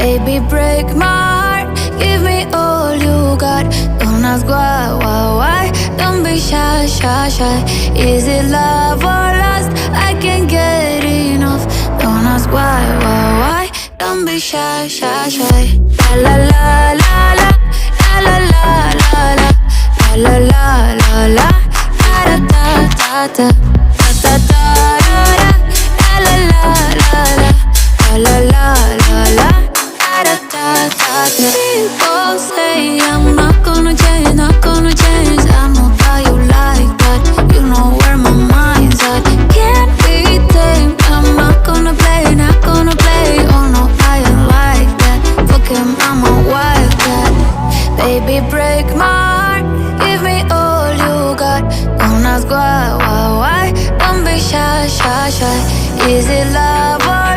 Baby, break my heart, give me all you got. Don't ask why, don't be shy, shy, shy. Is it love or lust? I can't get enough. Don't ask why, don't be shy, shy, shy. La la la la la, la la la la la, la la la la, da da da da, da da da da, la la la la la, la la la la, da da da da. People say I'm not gonna change, not gonna change. I know that you like that, you know where my mind's at. Can't be tamed, I'm not gonna play, not gonna play. Oh no, I ain't like that. Fuck him, I'm a wildcat. Baby, break my heart, give me all you got. Don't ask why, don't be shy, shy, shy. Is it love or